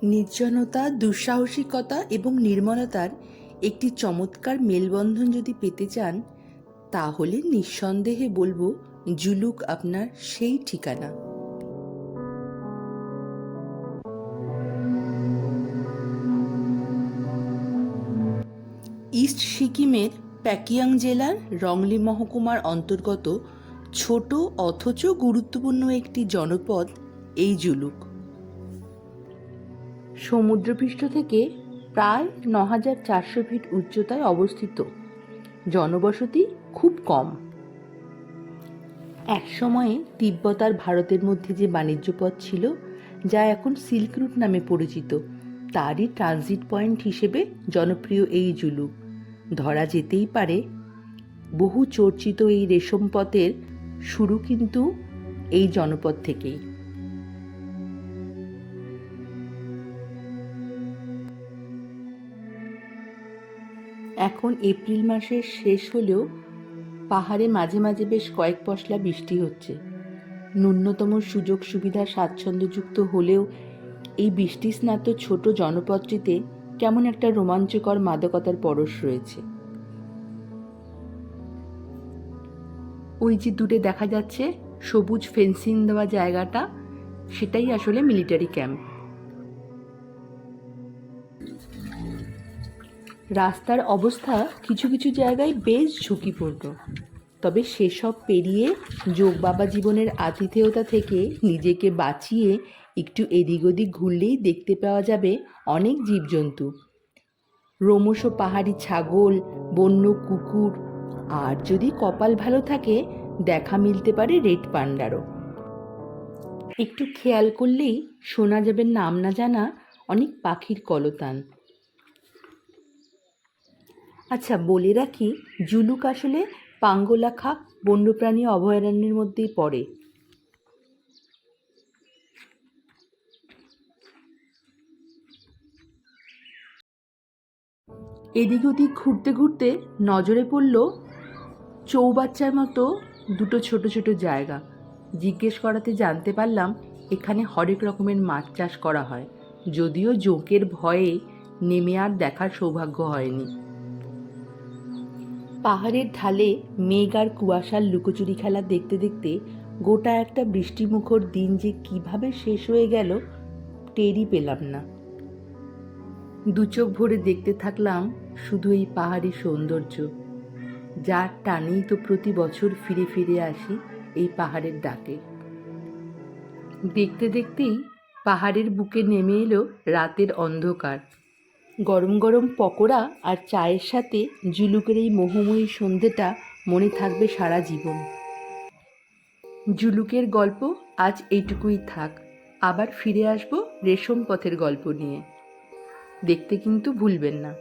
নির্জনতা, দুঃসাহসিকতা এবং নির্মলতার একটি চমৎকার মেলবন্ধন যদি পেতে চান, তাহলে নিঃসন্দেহে বলবো জুলুক আপনার সেই ঠিকানা। ইস্ট সিকিমের প্যাকিয়াং জেলার রংলি মহকুমার অন্তর্গত ছোট অথচ গুরুত্বপূর্ণ একটি জনপদ এই জুলুক। সমুদ্রপৃষ্ঠ থেকে প্রায় ৯,৪০০ ফিট উচ্চতায় অবস্থিত। জনবসতি খুব কম। একসময়ে তিব্বত আর ভারতের মধ্যে যে বাণিজ্য পথ ছিল, যা এখন সিল্ক রুট নামে পরিচিত, তারই ট্রানজিট পয়েন্ট হিসেবে জনপ্রিয় এই জুলুক। ধরা যেতেই পারে বহু চর্চিত এই রেশম পথের শুরু কিন্তু এই জনপদ থেকেই। এখন এপ্রিল মাসের শেষ হলেও পাহাড়ে মাঝে মাঝে বেশ কয়েক পশলা বৃষ্টি হচ্ছে। ন্যূনতম সুযোগ সুবিধা স্বাচ্ছন্দ্যযুক্ত হলেও এই বৃষ্টিস্নাত ছোট জনপদটিতে কেমন একটা রোমাঞ্চকর মাদকতার পরশ রয়েছে। ওই যে দূরে দেখা যাচ্ছে সবুজ ফেন্সিং দেওয়া জায়গাটা, সেটাই আসলে মিলিটারি ক্যাম্প। রাস্তার অবস্থা কিছু কিছু জায়গায় বেশ ঝুঁকিপূর্ণ, তবে সেসব পেরিয়ে যোগবাবা জীবনের আতিথেয়তা থেকে নিজেকে বাঁচিয়ে একটু এদিক ওদিক ঘুরলেই দেখতে পাওয়া যাবে অনেক জীবজন্তু, রোমশ পাহাড়ি ছাগল, বন্য কুকুর, আর যদি কপাল ভালো থাকে দেখা মিলতে পারে রেড পান্ডারও। একটু খেয়াল করলেই শোনা যাবে নাম না জানা অনেক পাখির কলতান। আচ্ছা, বলে রাখি, জুলুক আসলে পাঙ্গোলাখা বন্যপ্রাণী অভয়ারণ্যের মধ্যেই পড়ে। এদিক ওদিক ঘুরতে ঘুরতে নজরে পড়ল চৌবাচ্চার মতো দুটো ছোট ছোট জায়গা। জিজ্ঞেস করাতে জানতে পারলাম এখানে হরেক রকমের মাছ চাষ করা হয়, যদিও জোঁকের ভয়ে নেমে আর দেখার সৌভাগ্য হয়নি। পাহাড়ের ঢালে মেঘ আর কুয়াশার লুকোচুরি খেলা দেখতে দেখতে গোটা একটা বৃষ্টিমুখর দিন যে কিভাবে শেষ হয়ে গেল টেরই পেলাম না। দু চোখ ভরে দেখতে থাকলাম শুধু এই পাহাড়ি সৌন্দর্য, যার টানেই তো প্রতি বছর ফিরে ফিরে আসি এই পাহাড়ের ডাকে। দেখতে দেখতেই পাহাড়ের বুকে নেমে এলো রাতের অন্ধকার। গরম গরম পকোড়া আর চায়ের সাথে জুলুকের এই মোহময়ী সন্ধেটা মনে থাকবে সারা জীবন। জুলুকের গল্প আজ এইটুকুই থাক। আবার ফিরে আসবো রেশম পথের গল্প নিয়ে। দেখতে কিন্তু ভুলবেন না।